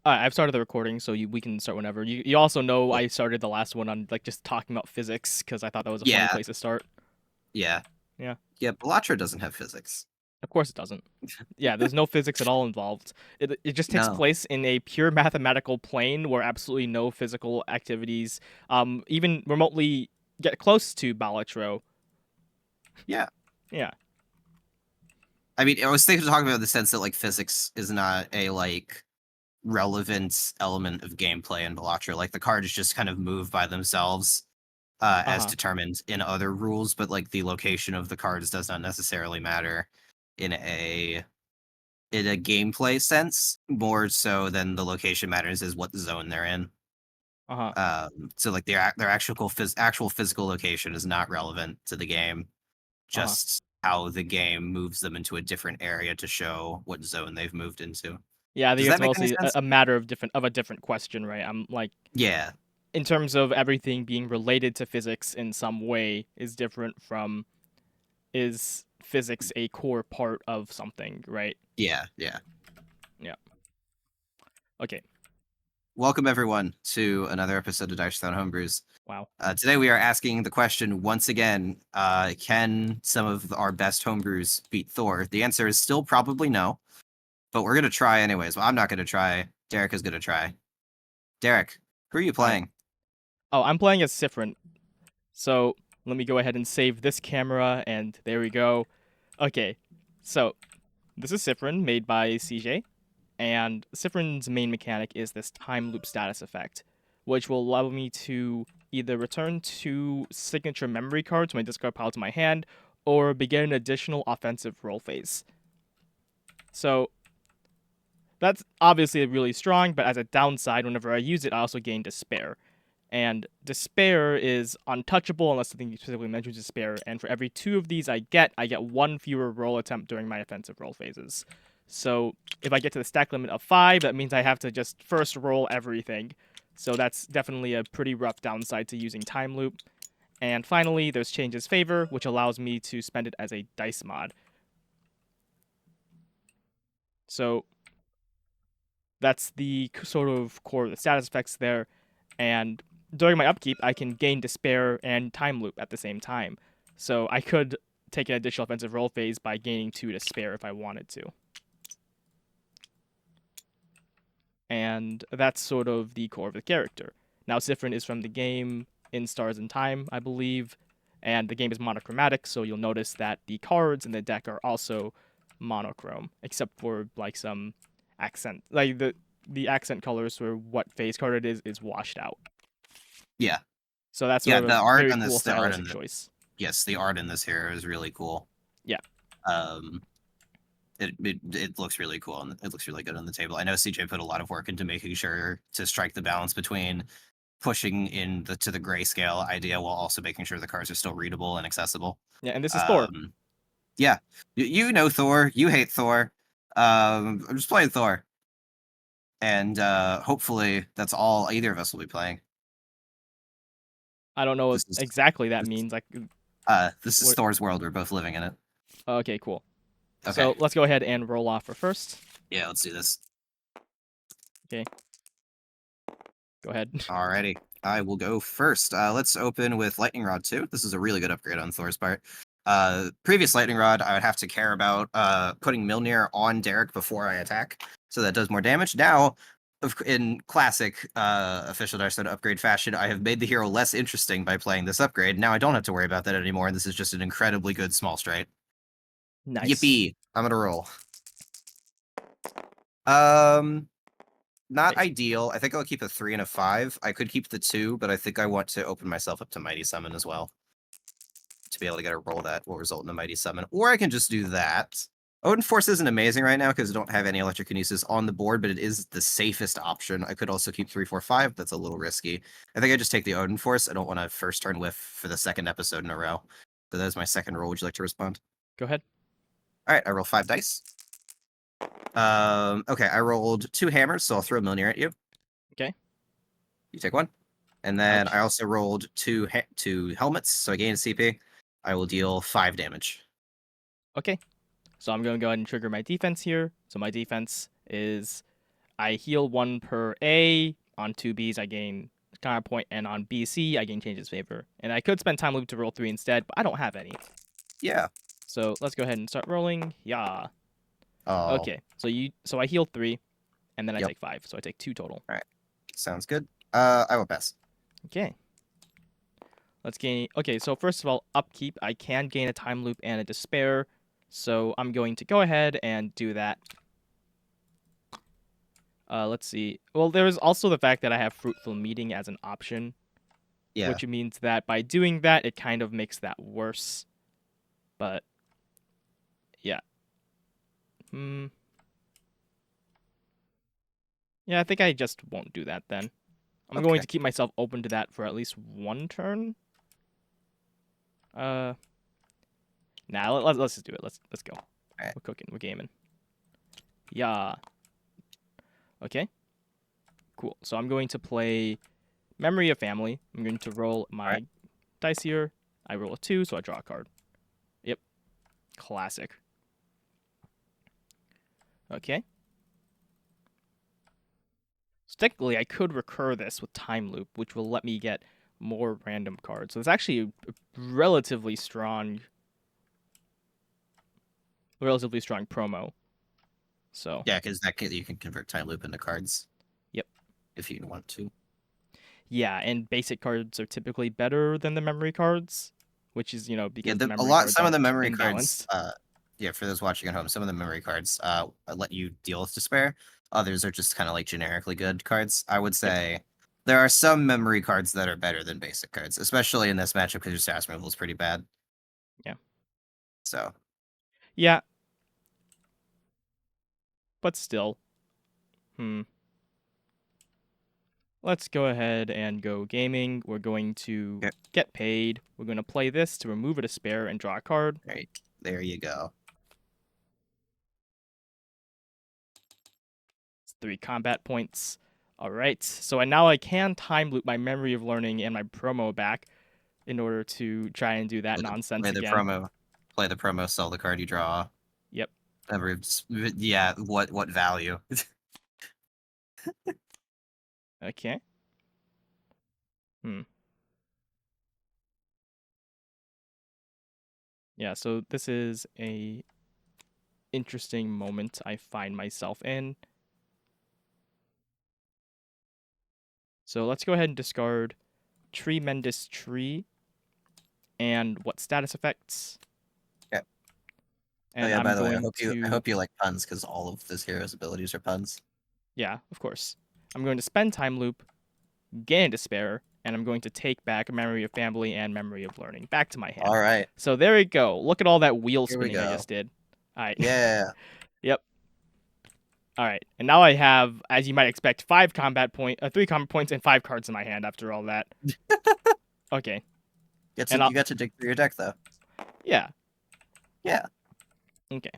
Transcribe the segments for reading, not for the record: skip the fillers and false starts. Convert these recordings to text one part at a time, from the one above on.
I've started the recording, so we can start whenever. You also know Cool. I started the last one on like just talking about physics because I thought that was a funny Yeah, place to start. yeah, Yeah, yeah. Bellatra doesn't have physics. of course it doesn't. Yeah, there's no physics at all involved. It just takes No. place in a pure mathematical plane where absolutely no physical activities even remotely get close to Balatro. Yeah. Yeah. I mean, I was thinking talking about the sense that like physics is not a like relevant element of gameplay in Bellatra. Like the cards just kind of move by themselves as Uh-huh. determined in other rules, but like the location of the cards does not necessarily matter in a gameplay sense. More so than the location matters is what zone they're in. Uh-huh. So like their actual physical location is not relevant to the game. Uh-huh. Just how the game moves them into a different area to show what zone they've moved into. Yeah, I Does think it's that make any mostly a, sense? a matter of a different question, right? I'm like Yeah, in terms of everything being related to physics in some way is different from is physics a core part of something, right? yeah. Yeah. Okay. Welcome everyone to another episode of Dice Town Homebrews. Wow. Today we are asking the question once again: can some of our best homebrews beat Thor? The answer is still probably no, but we're gonna try anyways. Well, I'm not gonna try. Derek is gonna try. Derek, who are you All right. playing? Oh, I'm playing as Siffrin. So let me go ahead and save this camera, and there we go. Okay. So this is Siffrin, made by CJ, and Siffrin's main mechanic is this time loop status effect, which will allow me to either return two signature memory cards from my discard pile to my hand, or begin an additional offensive roll phase. So that's obviously really strong, but as a downside, whenever I use it, I also gain Despair. And Despair is untouchable unless something specifically mentions Despair. And for every two of these I get one fewer roll attempt during my offensive roll phases. So if I get to the stack limit of 5, that means I have to just first roll everything. So that's definitely a pretty rough downside to using Time Loop. And finally, there's Change's Favor, which allows me to spend it as a dice mod. So that's the sort of core of the status effects there. And during my upkeep, I can gain Despair and Time Loop at the same time. So I could take an additional offensive roll phase by gaining 2 Despair if I wanted to. And that's sort of the core of the character. Now, Siffrin is from the game In Stars and Time, I believe, and the game is monochromatic, so you'll notice that the cards in the deck are also monochrome, except for like some accent, like the accent colors for what phase card it is washed out. Yeah, So that's yeah. sort of The a art very on cool this, the art in stylistic the choice. yes, the art in this here is really cool. Yeah. Um, it looks really cool and it looks really good on the table. I know CJ put a lot of work into making sure to strike the balance between pushing to the grayscale idea while also making sure the cards are still readable and accessible. Yeah, and this is Thor. Um, yeah, you know Thor, you hate Thor. I'm just playing Thor, and hopefully that's all either of us will be playing. I don't know what This is exactly that this is means. Like, this is what? Thor's world. We're both living in it. Okay, cool. Okay, So let's go ahead and roll off for first. yeah, let's do this. Okay, go ahead. Alrighty. I will go first. Let's open with Lightning Rod 2. This is a really good upgrade on Thor's part. Previous Lightning Rod, I would have to care about putting Milnir on Derek before I attack, so that does more damage. Now, in classic official Dark Side upgrade fashion, I have made the hero less interesting by playing this upgrade. Now I don't have to worry about that anymore, and this is just an incredibly good small strike. Nice. Yippee! I'm gonna roll. Um, Not Okay. ideal. I think I'll keep a 3 and a 5. I could keep the 2, but I think I want to open myself up to Mighty Summon as well. To be able to get a roll that will result in a Mighty Summon. Or I can just do that. Odin Force isn't amazing right now because I don't have any Electrokinesis on the board, but it is the safest option. I could also keep 3, 4, 5. That's a little risky. I think I just take the Odin Force. I don't want to first turn whiff for the second episode in a row. So that is my second roll. Would you like to respond? Go ahead. All right, I roll 5 dice. Okay, I rolled 2 hammers, so I'll throw Milnir at you. Okay. You take 1. And then I Ouch. also rolled two helmets, so I gained CP. I will deal 5 damage. Okay. So I'm going to go ahead and trigger my defense here. So my defense is I heal 1 per A. On 2Bs, I gain combat point, and on BC, I gain changes favor. And I could spend time loop to roll 3 instead, but I don't have any. Yeah. So let's go ahead and start rolling. Yeah. Oh. Okay. So I heal 3, and then I Yep. take 5. So I take 2 total. All right. Sounds good. I will pass. Okay. Let's gain. Okay. So first of all, upkeep. I can gain a time loop and a despair. So I'm going to go ahead and do that. Let's see. Well, there's also the fact that I have fruitful meeting as an option, Yeah. which means that by doing that, it kind of makes that worse. But yeah. Yeah, I think I just won't do that then. I'm going Okay. to keep myself open to that for at least 1 turn. Nah, let's just do it. Let's go. Alright. We're cooking. We're gaming. Yeah. Okay. Cool. So I'm going to play Memory of Family. I'm going to roll my Alright. dice here. I roll a 2, so I draw a card. Yep. Classic. Okay. So technically, I could recur this with Time Loop, which will let me get more random cards. So it's actually a relatively strong promo. So Yeah, because you can convert time loop into cards. Yep. If you want to. yeah, and basic cards are typically better than the memory cards, which is Yeah, because the a memory lot. cards Some of are the memory cards. imbalanced. Yeah, for those watching at home, some of the memory cards let you deal with despair. Others are just kind of like generically good cards. I would Yep. say there are some memory cards that are better than basic cards, especially in this matchup because your stats removal is pretty bad. Yeah. So Yeah, but still. Let's go ahead and go gaming. We're going to yeah, get paid. We're going to play this to remove a despair and draw a card. right there you go. 3 combat points. All right. So now I can time loop my memory of learning and my promo back in order to try and do that nonsense Play the again. promo. Play the promo. Sell the card you draw. Yep. Yeah. What value? Okay. Yeah, so this is a interesting moment I find myself in. So let's go ahead and discard Tremendous Tree and what status effects. Yeah. And yeah. I'm By the way, going I to hope you like puns because all of this hero's abilities are puns. yeah, of course. I'm going to spend time loop, gain a despair, and I'm going to take back Memory of Family and Memory of Learning back to my hand. All right. So there we go. Look at all that wheel Here we spinning I go. just did. All right. Yeah. Yep. All right. And now I have, as you might expect, 3 combat points and 5 cards in my hand after all that. Okay. You got to dig through your deck though. Yeah. Yeah. Okay.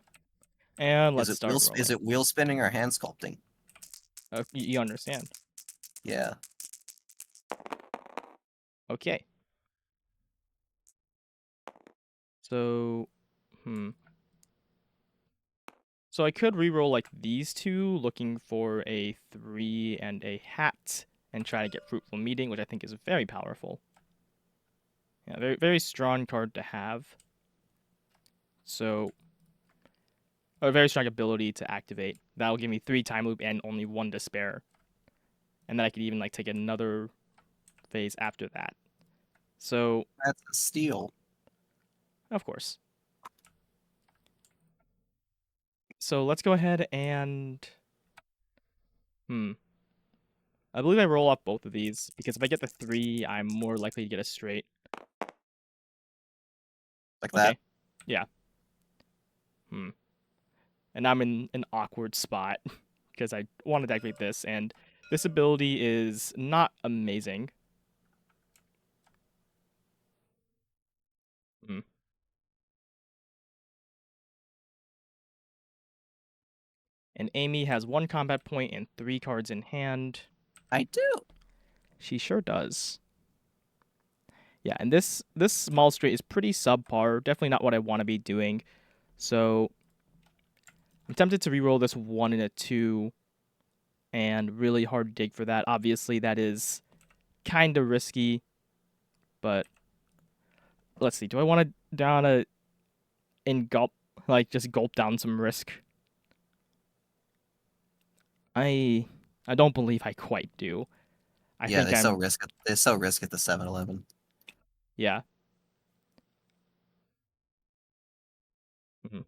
And let's start rolling. Is it wheel spinning or hand sculpting? You understand. Yeah. Okay. So, So I could reroll like these 2, looking for a 3 and a hat, and try to get Fruitful Meeting, which I think is very powerful. Yeah, very, very strong card to have. So, a very strong ability to activate. That'll give me 3 time loop and only 1 despair. And then I could even like take another phase after that. So That's a steal. of course. So let's go ahead and I believe I roll off both of these because if I get the 3, I'm more likely to get a straight. Like Okay. that. Yeah. And I'm in an awkward spot because I wanted to activate this, and this ability is not amazing. And Amy has 1 combat point and 3 cards in hand. I do. She sure does. Yeah, and this small straight is pretty subpar. Definitely not what I want to be doing. So I'm tempted to reroll this 1 and a 2 and really hard to dig for that. Obviously, that is kind of risky, but let's see. Do I want to down a engulp, like just gulp down some risk? I I don't believe I quite do. I Yeah, think I'm they sell risk at the 7-Eleven. yeah. Mhm.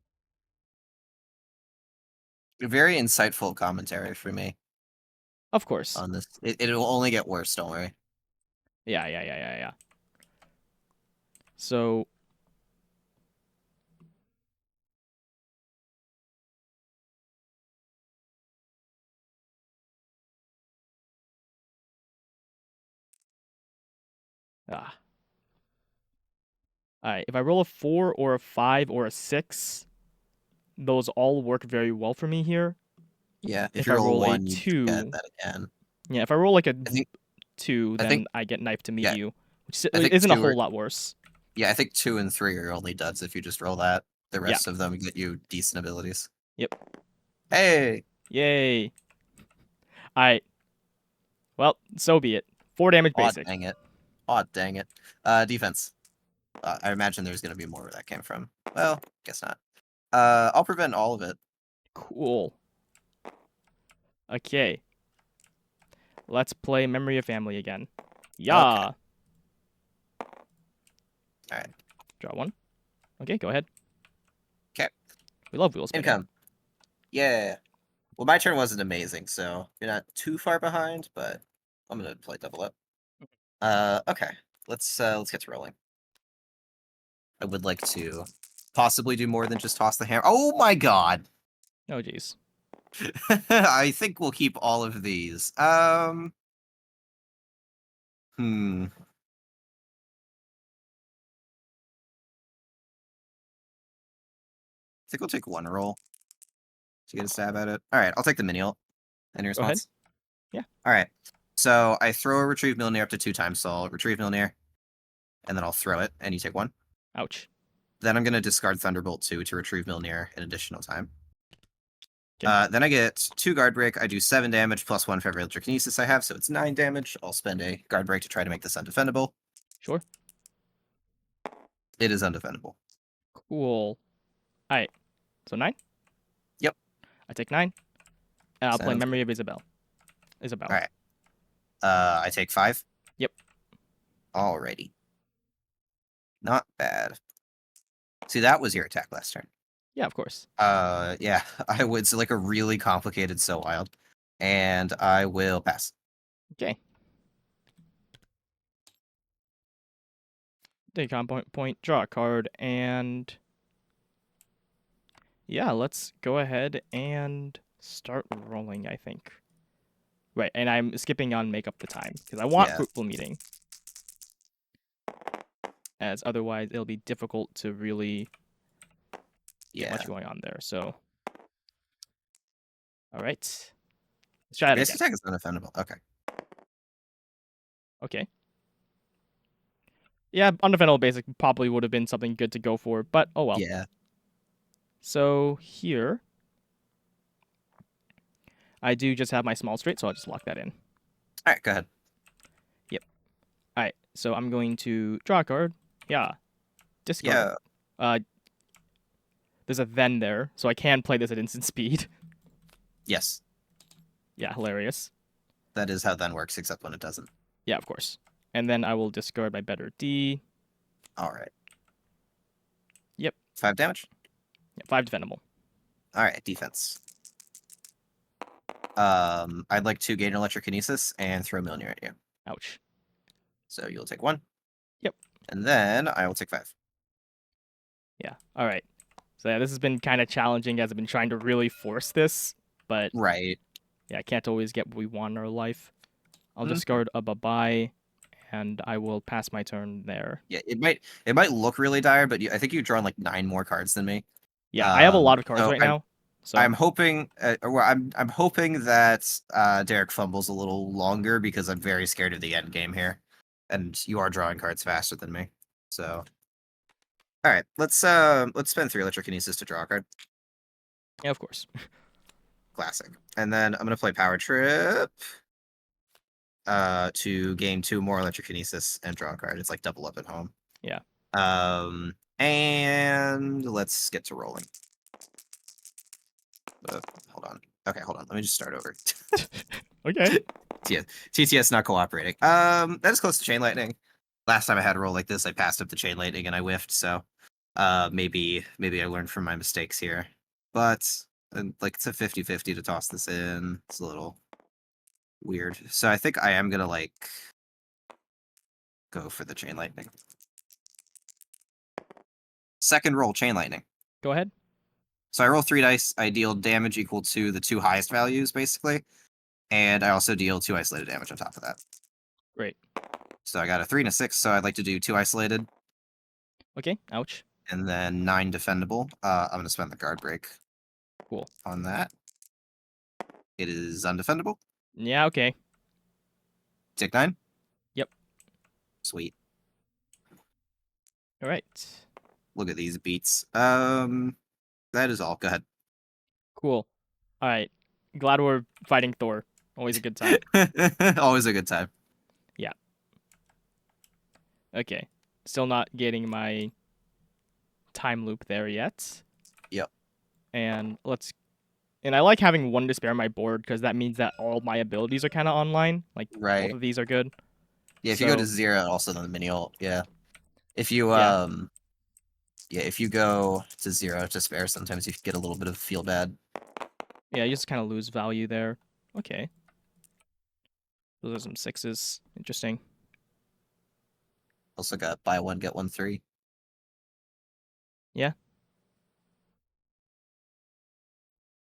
Very insightful commentary for me Of course. on this. It'll only get worse, don't worry. Yeah. So ah. All right, if I roll a 4 or a 5 or a 6, those all work very well for me here. Yeah, if If you I roll a roll a 1, you get 2, that again. yeah, if I roll like a I think 2, I think then I get knife to meet yeah, you, which I think isn't a 2 whole are lot worse. yeah, I think 2 and 3 are only duds if you just roll that. The Yeah. rest of them get you decent abilities. Yep. Hey! Yay. All right. Well, so be it. 4 damage Aw, basic. dang it. Aw, dang it. Defense. I imagine there's gonna be more where that came from. Well, guess not. I'll prevent all of it. Cool. Okay. Let's play Memory of Family again. Okay. Yeah. Alright. Draw one. Okay, go ahead. Okay. We love wheel spinning. Income. Yeah. Well, my turn wasn't amazing, so you're not too far behind, but I'm gonna play double up. Okay. Let's get to rolling. I would like to possibly do more than just toss the hammer. Oh my god! Oh, jeez. I think we'll keep all of these. Hmm. I think we'll take one roll to get a stab at it. All right, I'll take the mini ult. Any Go ahead. response? Yeah. All right. So I throw a retrieve Milner up to 2 times. So I'll retrieve Milner, and then I'll throw it, and you take 1. Ouch. Then I'm going to discard Thunderbolt 2 to retrieve Milner an additional time. Okay. Then I get 2 guard break. I do 7 damage plus 1 for every electrokinesis I have, so it's 9 damage. I'll spend a guard break to try to make this undefendable. Sure. It is undefendable. Cool. All right. So 9. Yep. I take 9, and I'll play Sounds good. Memory of Isabel. Isabel. All right. I take 5. Yep. Alrighty. Not bad. See, that was your attack last turn. Yeah, of course. Yeah, I would. So like a really complicated So Wild, and I will pass. Okay. Take on point, draw a card, and yeah, let's go ahead and start rolling, I think. Right, and I'm skipping on make up the time because I want Yeah. fruitful meeting, as otherwise it'll be difficult to really get Yeah. much going on there. So, all right, let's try it Base again. attack is undefendable. Okay. Okay. Yeah, undefendable basic probably would have been something good to go for, but oh well. Yeah. So here, I do just have my small straight, so I'll just lock that in. All right. Go ahead. Yep. All right, so I'm going to draw a card. Yeah. Discard. Yeah. There's a then there, so I can play this at instant speed. Yes. Yeah, hilarious. That is how then works, except when it doesn't. Yeah, of course. And then I will discard my better D. All right. Yep. 5 damage. Yeah, 5 defendable. All right. Defense. I'd like to gain electrokinesis and throw Milner at you. Ouch. So you'll take 1. Yep. And then I will take 5. Yeah. All right. So yeah, this has been kind of challenging as I've been trying to really force this, but Right. yeah, I can't always get what we want in our life. I'll Mhm. discard a bye-bye, and I will pass my turn there. Yeah. It might look really dire, but I think you've drawn like 9 more cards than me. Yeah, I have a lot of cards So right now. So I'm hoping, I'm hoping that Derek fumbles a little longer because I'm very scared of the end game here, and you are drawing cards faster than me. So, all right, let's spend 3 electrokinesis to draw a card. yeah, of course. Classic. And then I'm gonna play Power Trip to gain 2 more electrokinesis and draw a card. It's like double up at home. Yeah. And let's get to rolling. Hold on. Okay, hold on. Let me just start over. Okay. TTS not cooperating. That is close to Chain Lightning. Last time I had a roll like this, I passed up the Chain Lightning and I whiffed. So, maybe I learned from my mistakes here. But like it's a 50-50 to toss this in. It's a little weird. So I think I am gonna like go for the Chain Lightning. Second roll, Chain Lightning. Go ahead. So I roll 3 dice. I deal damage equal to the 2 highest values, basically. And I also deal 2 isolated damage on top of that. Great. So I got a 3 and a 6, so I'd like to do 2 isolated. Okay. Ouch. And then 9 defendable. I'm going to spend the guard break Cool. on that. It is undefendable. Yeah. Okay. Take 9. Yep. Sweet. All right. Look at these beats. That is all. Go ahead. Cool. All right. Glad we're fighting Thor. Always a good time. Always a good time. Yeah. Okay. Still not getting my time loop there yet. Yep. And I like having 1 despair on my board because that means that all my abilities are kind of online. Like Right. both of these are good. Yeah, if you go to 0, also then the mini ult. Yeah. If you Yeah. Yeah, if you go to 0 to spare, sometimes you get a little bit of feel bad. Yeah, you just kind of lose value there. Okay. Those are some 6s. Interesting. Also got buy 1, get 1 3.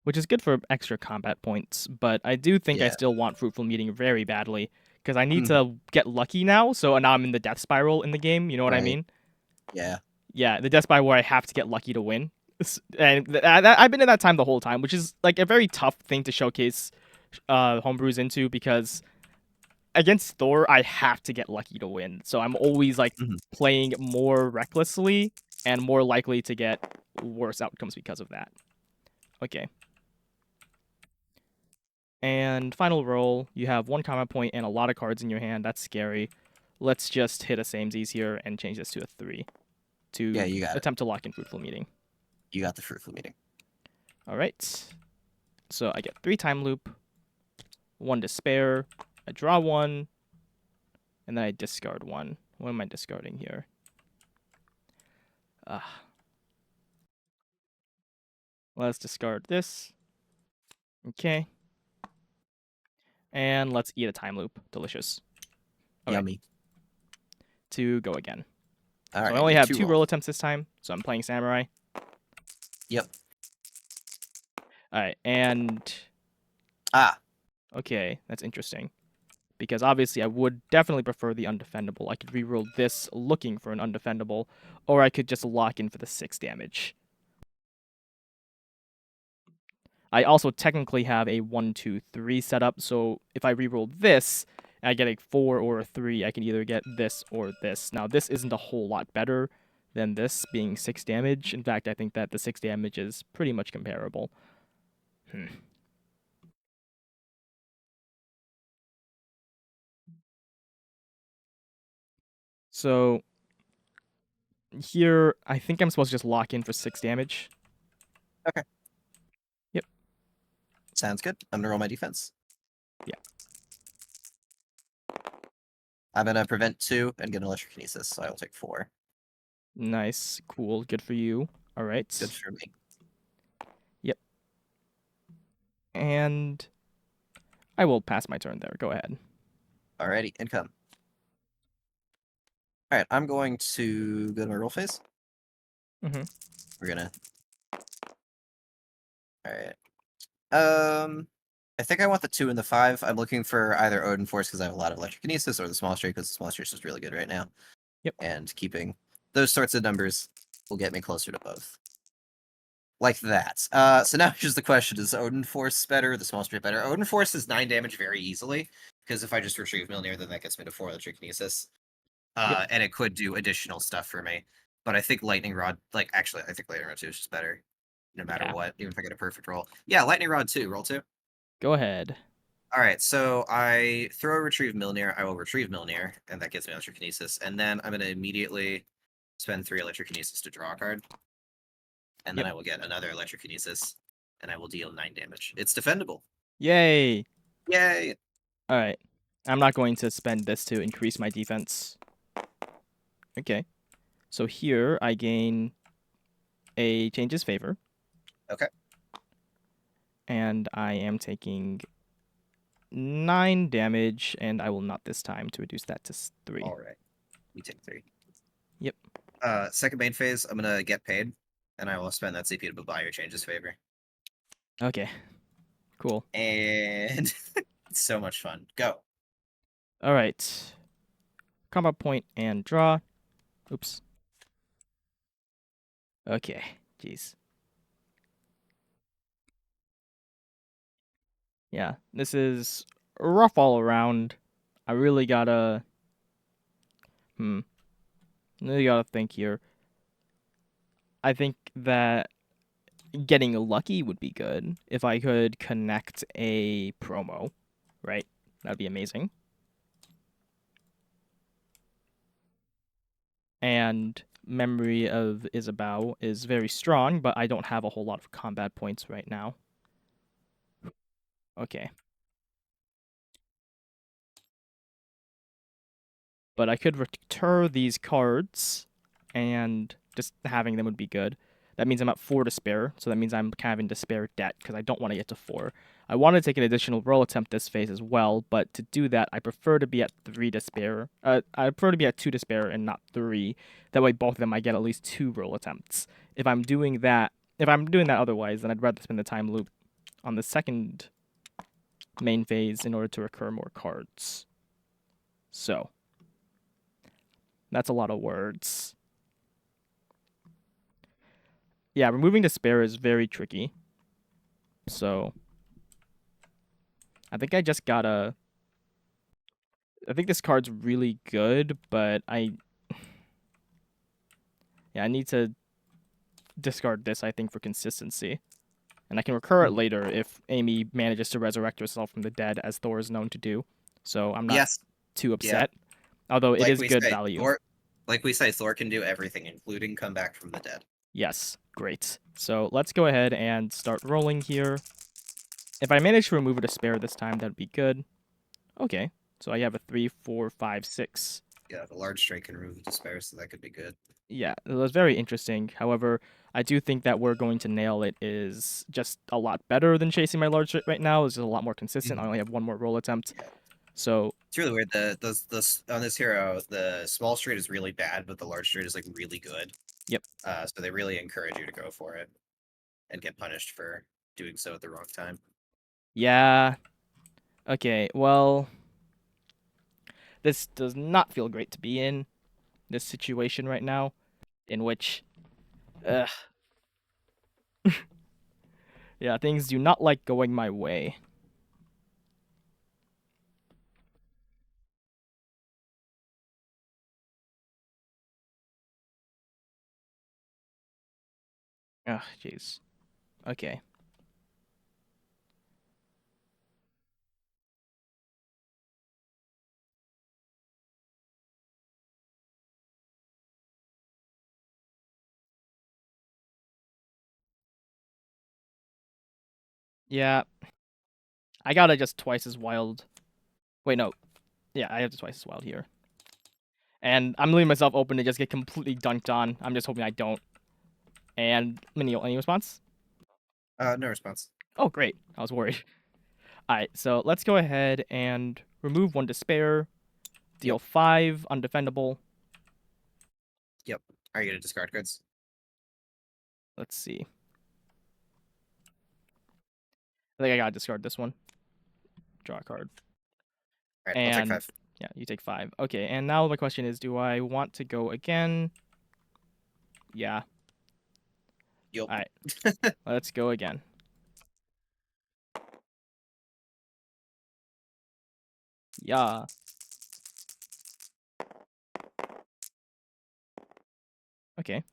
Which is good for extra combat points, but I do think I Yeah. still want Fruitful Meeting very badly because I need Mhm. to get lucky now. So now I'm in the death spiral in the game. You know what I Right. mean? Yeah. Yeah, the death spiral where I have to get lucky to win. And I've been in that time the whole time, which is like a very tough thing to showcase homebrews into because against Thor, I have to get lucky to win. So I'm always like Mhm. playing more recklessly and more likely to get worse outcomes because of that. Okay. And final roll, you have 1 combat point and a lot of cards in your hand. That's scary. Let's just hit a samesies here and change this to a 3 Yeah, to you got it. attempt to lock in Fruitful Meeting. You got the fruitful meeting. All right. So I get 3 time loop, 1 despair, I draw 1, and then I discard 1. What am I discarding here? Let's discard this. Okay. And let's eat a time loop. Delicious. Okay. Yummy. To go again. All So right, I only get have 2 2 rolls. roll attempts this time, so I'm playing Samurai. Yep. All right, and Ah, okay, that's interesting. Because obviously I would definitely prefer the undefendable. I could reroll this looking for an undefendable, or I could just lock in for the 6 damage. I also technically have a 1, 2, 3 setup, so if I reroll this and I get a 4 or a 3, I can either get this or this. Now, this isn't a whole lot better than this being 6 damage. In fact, I think that the 6 damage is pretty much comparable. So here, I think I'm supposed to just lock in for 6 damage. okay. Yep. Sounds good. I'm gonna roll my defense. Yeah. I'm gonna prevent 2 and get an electrokinesis, so I will take 4. Nice. Cool. Good for you. All right. Good for me. Yep. And I will pass my turn there. Go ahead. Alrighty, income. All right, I'm going to go to my roll phase. Mm-hmm. We're gonna. All right. I think I want the 2 and the 5. I'm looking for either Odin Force because I have a lot of electrokinesis, or the small streak because the small streak is just really good right now. Yep. And keeping those sorts of numbers will get me closer to both. Like that. So now here's the question: is Odin Force better, or the small streak better? Odin Force is 9 damage very easily because if I just retrieve Milnir, then that gets me to 4 electrokinesis. Yep. And it could do additional stuff for me. But I think Lightning Rod, like actually, I think Lightning Rod 2 is just better. no matter Yeah. what, even if I get a perfect roll. Yeah, lightning rod 2, roll 2. Go ahead. All right, so I throw a retrieve Milnir. I will retrieve Milnir, and that gives me electrokinesis. And then I'm going to immediately spend 3 electrokinesis to draw a card. And then Yep. I will get another electrokinesis, and I will deal 9 damage. It's defendable. Yay! Yay! All right. I'm not going to spend this to increase my defense. Okay. So here I gain a changes favor. Okay. And I am taking 9 damage, and I will not this time to reduce that to 3. All right. We take 3. Yep. Second main phase, I'm going to get paid, and I will spend that CP to buy your changes favor. Okay. Cool. And it's so much fun. Go. All right. Combat point and draw. Oops. Okay. Jeez. Yeah, this is rough all around. I really gotta really gotta think here. I think that getting lucky would be good if I could connect a promo, right? That'd be amazing. And Memory of Isabeau is very strong, but I don't have a whole lot of combat points right now. Okay. But I could return these cards, and just having them would be good. That means I'm at 4 to spare, so that means I'm kind of in despair debt because I don't want to get to 4. I want to take an additional roll attempt this phase as well, but to do that, I prefer to be at 3 to spare. I prefer to be at 2 to spare and not 3. That way, both of them I get at least 2 roll attempts. If I'm doing that otherwise, then I'd rather spend the time loop on the second main phase in order to recur more cards. So that's a lot of words. Yeah, removing despair is very tricky. So I think I just gotta. I think this card's really good, but I need to discard this. I think for consistency, and I can recur it later if Amy manages to resurrect herself from the dead, as Thor is known to do. So I'm not Yes. too Yeah. upset. Although it Like is we good say, value. Thor can do everything, including come back from the dead. Yes, great. So let's go ahead and start rolling here. If I manage to remove a despair this time, that'd be good. Okay, so I have a 3, 4, 5, 6. Yeah, the large strike can remove the despair, so that could be good. Yeah, it was very interesting. However, I do think that we're going to nail it is just a lot better than chasing my large right now. It's just a lot more consistent. I only have one more roll attempt. Yeah. So It's really weird. On this hero, the small street is really bad, but the large street is like really good. yep. So they really encourage you to go for it and get punished for doing so at the wrong time. Yeah. Okay, well, this does not feel great to be in this situation right now, in which ugh, yeah, things do not like going my way. Ugh, jeez. Okay. Yeah, I gotta just twice as wild. Wait, no. Yeah, I have to twice as wild here. And I'm leaving myself open to just get completely dunked on. I'm just hoping I don't. And Minial, any response? No response. Oh, great. I was worried. All right, so let's go ahead and remove 1 despair, deal Yep. 5 undefendable. Yep. Are you gonna discard cards? Let's see. I think I gotta discard this one. Draw a card. All right, I'll take And 5. yeah, you take 5. Okay, and now the question is, do I want to go again? Yeah. Yup. All right, let's go again. Yeah. Okay.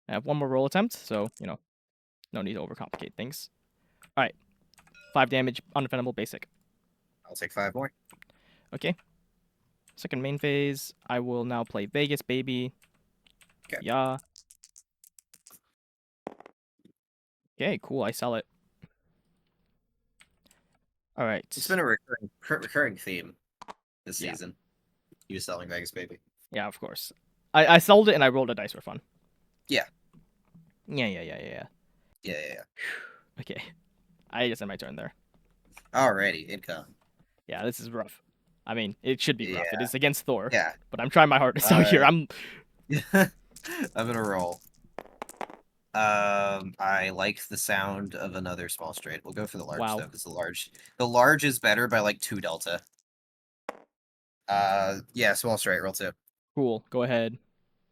I have one more roll attempt, so, no need to overcomplicate things. All right. 5 damage, undefendable, basic. I'll take 5 more. Okay. Second main phase, I will now play Vegas, baby. Okay. Yeah. Okay, cool. I sell it. All right. It's been a recurring theme this Yeah. season. You selling Vegas, baby. Yeah, of course. I sold it and I rolled a dice for fun. Yeah. Yeah. Yeah. Okay. I just had my turn there. Alrighty, income. Yeah, this is rough. I mean, it should be rough. It Yeah. is against Thor. Yeah. But I'm trying my hardest out here. I'm I'm gonna roll. I like the sound of another small straight. We'll go for the large wow. though, because the large is better by like 2 delta. Yeah, small straight, roll 2. Cool. Go ahead.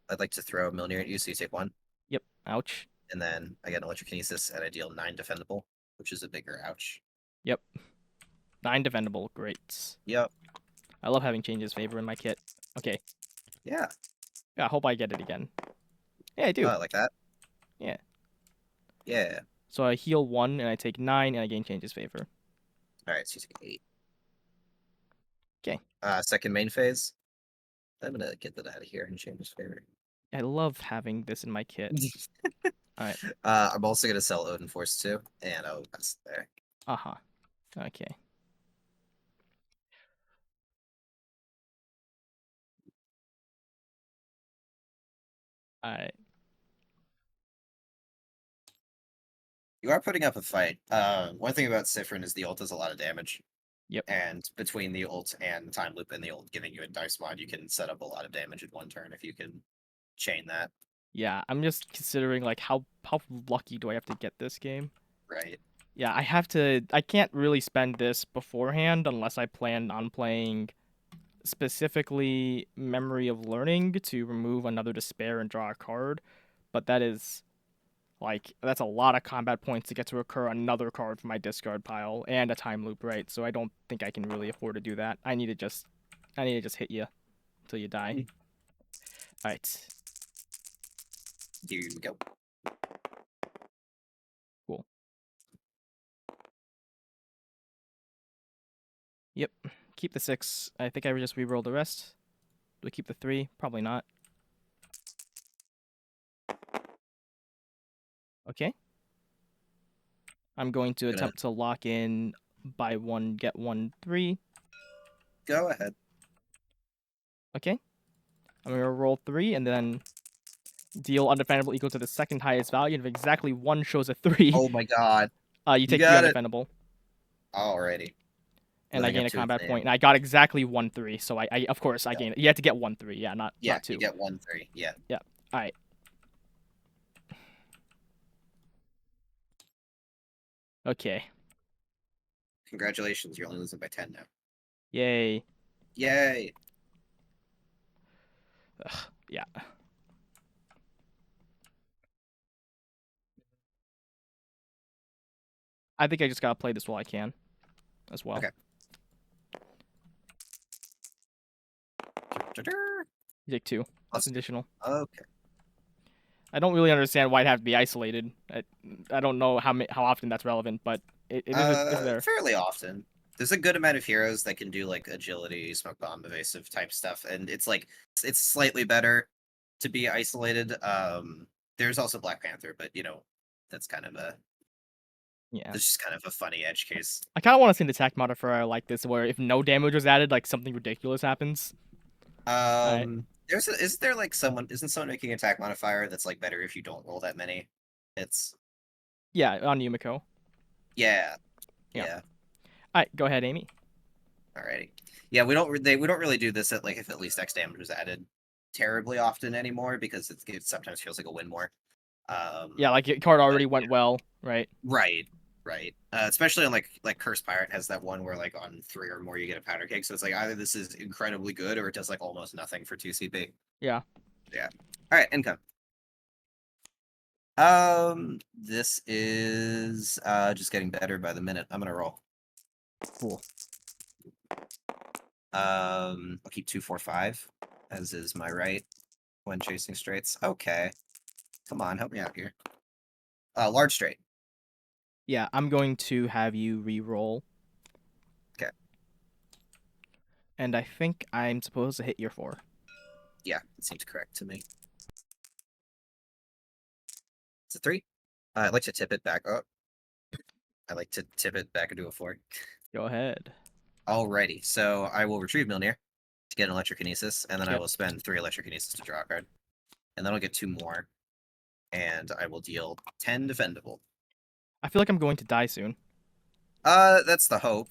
I'd like to throw a Milner at you, so you take 1. Yep. Ouch. And then I get an electrokinesis and I deal 9 defendable, which is a bigger ouch. Yep. 9 defendable. Great. Yep. I love having changes favor in my kit. Okay. Yeah. Yeah, I hope I get it again. Yeah, I do. I like that. Yeah. Yeah. So I heal 1 and I take 9 and I gain changes favor. Alright, so you take 8. Okay. Second main phase. I'm gonna get that out of here and change his favor. I love having this in my kit. Alright. I'm also gonna sell Odin Force too, and that's there. Uh-huh. Okay. Alright. You are putting up a fight. One thing about Siffrin is the ult does a lot of damage. Yep. And between the ult and time loop and the ult giving you a dice mod, you can set up a lot of damage in one turn if you can chain that. Yeah, I'm just considering like how lucky do I have to get this game? Right. Yeah, I can't really spend this beforehand unless I plan on playing specifically Memory of Learning to remove another despair and draw a card, but that's a lot of combat points to get to recur another card from my discard pile and a time loop, right? So I don't think I can really afford to do that. I need to just hit you until you die. All right. Here we go. Cool. Yep. Keep the 6. I think I just reroll the rest. Do we keep the 3? Probably not. Okay. I'm going to attempt to lock in buy 1, get 1, 3. Go ahead. Okay. I'm going to roll 3 and then deal undefendable equal to the second highest value. And if exactly 1 shows a 3, Oh my god. you take 3 got it. undefendable. Alrighty. And I gain a up to combat his point. name. And I got exactly 1, 3. So I of course, I Yeah. gain it. You have to get 1, 3. Yeah, not 2. You get 1, 3. Yeah. Yeah. All right. Okay. Congratulations, you're only losing by 10 now. Yay. Yay. Ugh, yeah. I think I just gotta play this while I can, as well. Okay. You take 2. That's additional. Okay. I don't really understand why it have to be isolated. I don't know how often that's relevant, but it is there. Fairly often. There's a good amount of heroes that can do like agility, smoke bomb, evasive type stuff, and it's slightly better to be isolated. There's also Black Panther, but that's kind of that's just kind of a funny edge case. I kind of want to see an attack modifier like this, where if no damage was added, like something ridiculous happens. Isn't someone making attack modifier that's like better if you don't roll that many? It's on Yumiko. Yeah. All right, go ahead, Amy. Alrighty. Yeah, we don't really do this at if at least X damage was added terribly often anymore because it sometimes feels like a win more. Yeah, like your card already went well, right? Right. Especially on like Curse Pirate has that one where on 3 or more you get a powder keg, so it's like either this is incredibly good or it does almost nothing for 2 CP. Yeah. All right, income. This is just getting better by the minute. I'm gonna roll. Cool. I'll keep 2, 4, 5, as is my right when chasing straights. Okay. Come on, help me out here. Large straight. Yeah, I'm going to have you re-roll. Okay. And I think I'm supposed to hit your 4. Yeah, it seems correct to me. It's a 3. I'd like to tip it back up. I like to tip it back into a 4. Go ahead. Alrighty, so I will retrieve Milnir to get an electrokinesis, and then I Yep. will spend 3 electrokinesis to draw a card. And then I'll get 2 more, and I will deal 10 defendable. I feel like I'm going to die soon. That's the hope.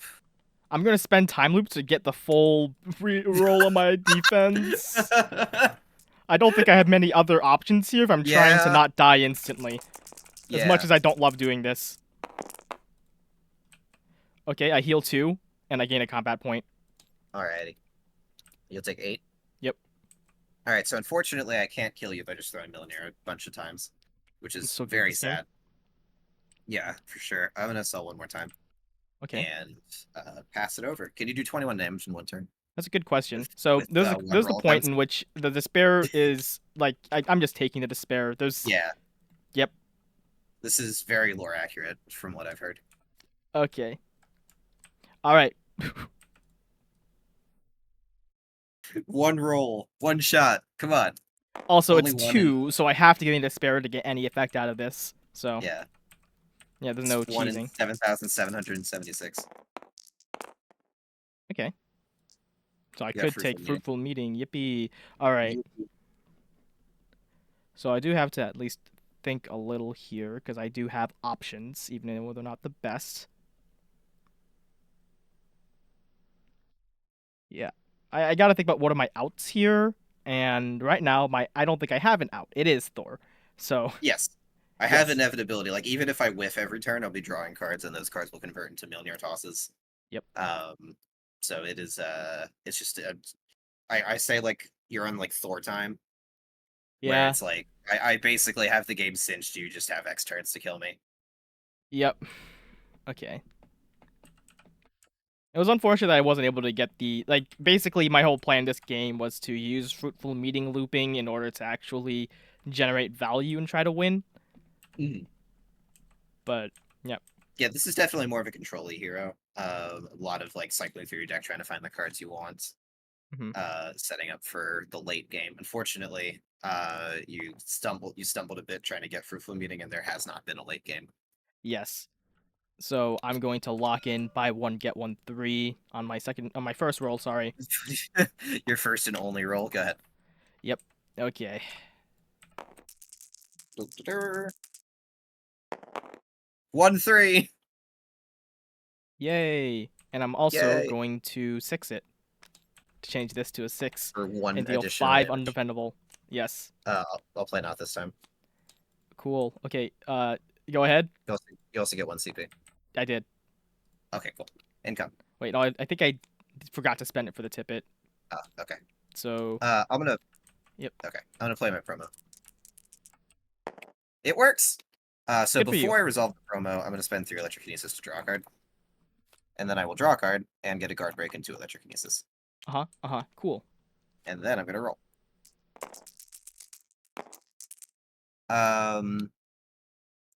I'm going to spend time loop to get the full re-roll on my defense. I don't think I have many other options here if I'm trying to Yeah. not die instantly. As much Yeah. as I don't love doing this. Okay, I heal 2, and I gain a combat point. Alrighty. You'll take 8? Yep. Alright, so unfortunately I can't kill you by just throwing Milnir a bunch of times, which I'm is so good at very this game. sad. Yeah, for sure. I'm gonna sell one more time. Okay. And pass it over. Can you do 21 damage in one turn? That's a good question. With, So with there's one the roll point offense? in which the despair is like I'm just taking the despair. There's Yeah. Yep. This is very lore accurate from what I've heard. Okay. All right. One roll, one shot. Come on. Also, Only it's one 2, so I have to get a despair to get any effect out of this. So Yeah. yeah, there's It's no 1 in cheesing. 7,776. Okay. So I You got could take meeting. fruitful meeting. Yippee! All right. So I do have to at least think a little here because I do have options, even though they're not the best. Yeah, I gotta think about what are my outs here, and right now I don't think I have an out. It is Thor, so Yes. I have yes. inevitability. Like, even if I whiff every turn, I'll be drawing cards, and those cards will convert into Milnir tosses. Yep. So it is, it's just, I say, like, you're on, like, Thor time, where Yeah. it's like, I basically have the game cinched, you just have X turns to kill me. Yep. Okay. It was unfortunate that I wasn't able to get the basically my whole plan this game was to use fruitful meeting looping in order to actually generate value and try to win. Mm-hmm. But yeah. Yeah, this is definitely more of a control-y hero. A lot of like cycling through your deck, trying to find the cards you want. Mm-hmm. Setting up for the late game. Unfortunately, you stumbled a bit trying to get fruitful meeting, and there has not been a late game. Yes. So I'm going to lock in buy 1 get 1 3 on my first roll. Sorry. Your first and only roll. Go ahead. Yep. Okay. 1-3. Yay! And I'm also Yay. going to 6 it to change this to a 6 For 1 and deal additional 5 damage. undefendable. Yes. I'll play not this time. Cool. Okay. Go ahead. You also get 1 CP. I did. Okay, cool. Income. Wait, no, I think I forgot to spend it for the tippet. Okay. So. I'm gonna. Yep. Okay, I'm gonna play my promo. It works. So Good for you. before I resolve the promo, I'm gonna spend 3 electrokinesis to draw a card, and then I will draw a card and get a guard break and 2 electrokinesis. Cool. And then I'm gonna roll. I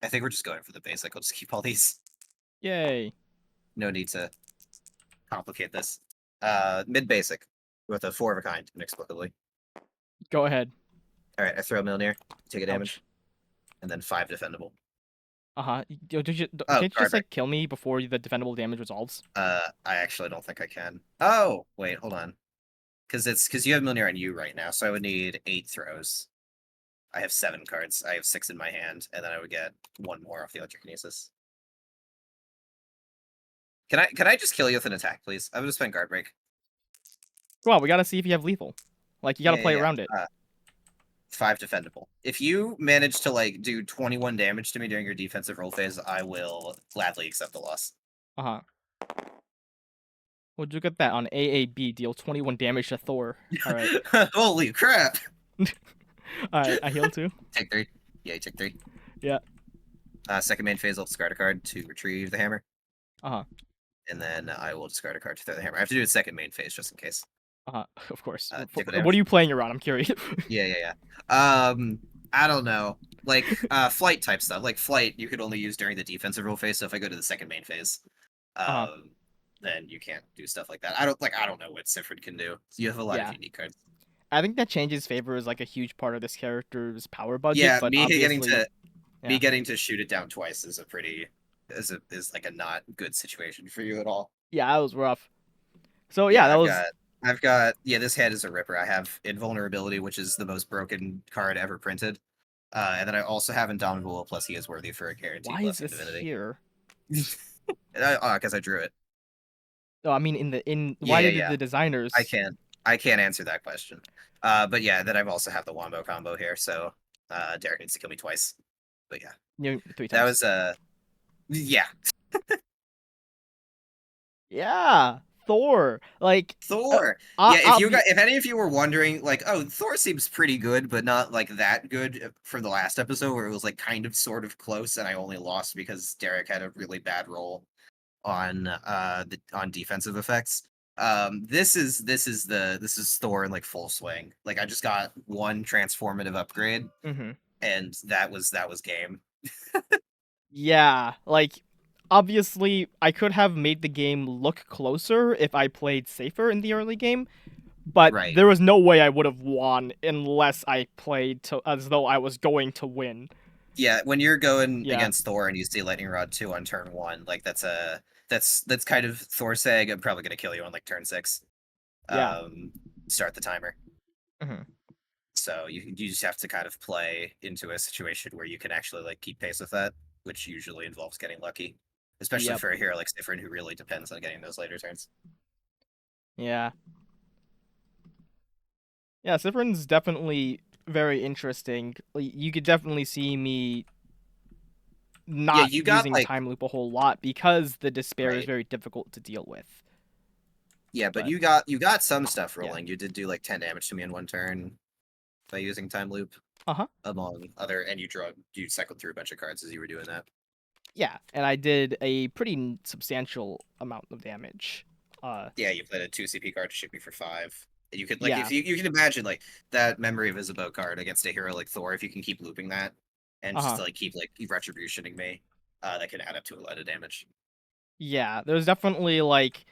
think we're just going for the basic. I'll just keep all these. Yay. No need to complicate this. Mid basic with a 4 of a kind, inexplicably. Go ahead. All right, I throw Milnir, take a damage, Ouch. and then 5 defendable. Can't you guard just break. kill me before the defendable damage resolves? I actually don't think I can. Oh, wait, hold on. Because you have Milnir on you right now, so I would need 8 throws. I have 7 cards. I have 6 in my hand, and then I would get 1 more off the electrokinesis. Can I just kill you with an attack, please? I'm gonna spend guard break. Well, we gotta see if you have lethal. Like you gotta play around it. 5 defendable. If you manage to like do 21 damage to me during your defensive roll phase, I will gladly accept the loss. Would you get that on AAB? Deal 21 damage to Thor. All right. Holy crap! All right, I heal 2. Take 3. Yeah, you take 3. Yeah. Second main phase, I'll discard a card to retrieve the hammer. And then I will discard a card to throw the hammer. I have to do a second main phase just in case. Of course. Take What are you playing around? I'm curious. Yeah. I don't know. Like flight type stuff. Like flight, you could only use during the defensive role phase. So if I go to the second main phase, Uh-huh. um, then you can't do stuff like that. I don't know what Siffrin can do. So you have a lot of Yeah. unique cards. I think that changes favor is like a huge part of this character's power budget, Yeah, but obviously, me yeah. getting to shoot it down twice is a pretty is like a not good situation for you at all. Yeah, that was rough. So yeah, Yeah, that was I've got yeah, this head is a ripper. I have invulnerability, which is the most broken card ever printed. And then I also have Indomitable, plus he is worthy for a guaranteed why is blessing this divinity. here? Because I drew it. Oh, I mean in Yeah, why yeah, did yeah. the I designers can't I can't answer that question. But yeah, then I've also have the Wombo combo here, so Derek needs to kill me twice. But yeah, three that times? was yeah. Yeah, Thor. Like Thor. uh, Yeah, obvi- if any of you were wondering, like, oh, Thor seems pretty good, but not like that good from the last episode where it was like kind of sort of close, and I only lost because Derek had a really bad roll on on defensive effects. This is Thor in like full swing. Like I just got one transformative upgrade, mhm. and that was game. Yeah, like obviously I could have made the game look closer if I played safer in the early game, but Right. there was no way I would have won unless I played as though I was going to win. Yeah, when you're going Yeah, against Thor and you see Lightning Rod 2 on turn 1, like that's kind of Thor saying I'm probably gonna kill you on like turn 6. yeah. Um Start the timer. Mhm. So you just have to kind of play into a situation where you can actually like keep pace with that, which usually involves getting lucky. Especially Yep. for a hero like Siffrin who really depends on getting those later turns. Yeah. Yeah, Siffrin's definitely very interesting. You could definitely see me Yeah, not you got using like time loop a whole lot because the despair is right. very difficult to deal with. Yeah, but But you got some stuff yeah. rolling. You did do like 10 damage to me in one turn by using time loop, Uh-huh. among other, and you cycled through a bunch of cards as you were doing that. Yeah, and I did a pretty substantial amount of damage. Yeah, you played a 2 CP card to shoot me for 5. And you could like Yeah. if you can imagine like that Memory of Isabeau card against a hero like Thor, if you can keep looping that and just Uh-huh. to, like keep like retributioning me, that can add up to a lot of damage. Yeah, there's definitely like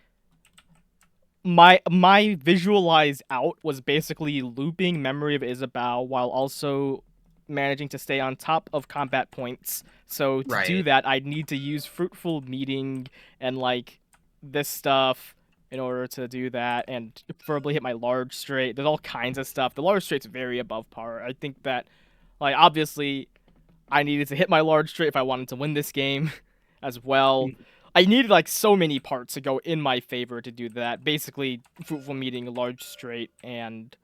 my visualized out was basically looping Memory of Isabel while also managing to stay on top of combat points. So to do Right. that, I'd need to use Fruitful Meeting and like this stuff in order to do that, and preferably hit my large straight. There's all kinds of stuff. The large straight's very above par. I think that like obviously I needed to hit my large straight if I wanted to win this game as well. I needed like so many parts to go in my favor to do that. Basically, fruitful meeting, large straight, and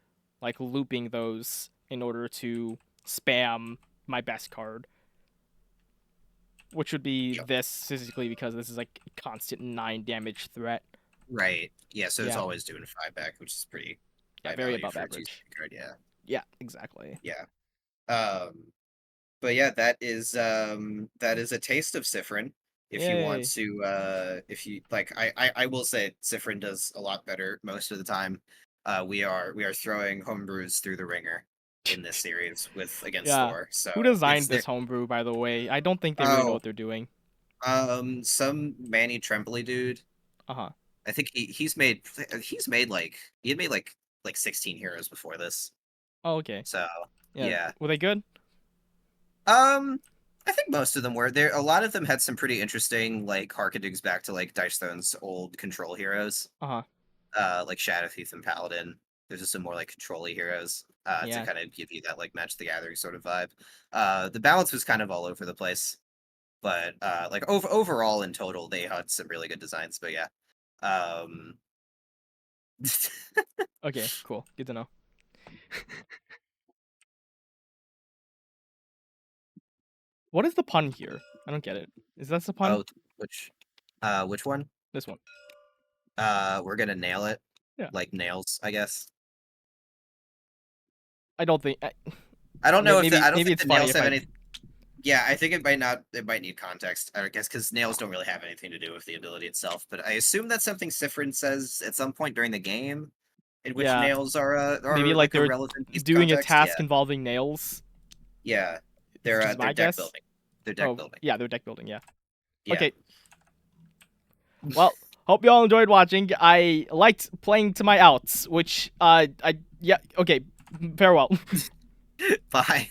like looping those in order to spam my best card, which would be Yep. this physically because this is like constant 9 damage threat. Right. Yeah, so it's Yeah, always doing 5 back, which is pretty yeah, high very value above for a 2 average. CP card, yeah. Yeah, exactly. Yeah. But yeah, that is a taste of Siffrin. If you want Yay. to if you like I will say Siffrin does a lot better most of the time. We are throwing homebrews through the ringer in this series with against Yeah. Thor. So Who it's designed there. this homebrew, by the way? I don't think they really know Oh, what they're doing. some Manny Tremblay dude. Uh huh. I think he had made like 16 heroes before this. Oh, okay. So Yeah. yeah. Were they good? Um, I think most of them were there. A lot of them had some pretty interesting, like harkenings back to like Dice Stone's old control heroes, Uh huh. like Shadow Thief and Paladin. There's just some more like control-y heroes to Yeah. kind of give you that like Match the Gathering sort of vibe. The balance was kind of all over the place, but like overall in total, they had some really good designs. But yeah, um, Okay. Cool. Good to know. What is the pun here? I don't get it. Is that the pun? oh, which which one? This one. We're gonna nail it, Yeah. like nails, I guess. I don't think. I don't know if Maybe I don't maybe think it's the funny nails if have I. any. Yeah, I think it might not. It might need context, I guess, because nails don't really have anything to do with the ability itself. But I assume that's something Siffrin says at some point during the game, in which Yeah. nails Maybe are like like a they're relevant piece of doing a context. Yeah, task involving nails. yeah. They're Just my deck guess. building. They're deck Oh, building. yeah, they're deck building. Yeah. Yeah. Okay. Well, hope you all enjoyed watching. I liked playing to my outs, which yeah. Okay. Farewell. Bye.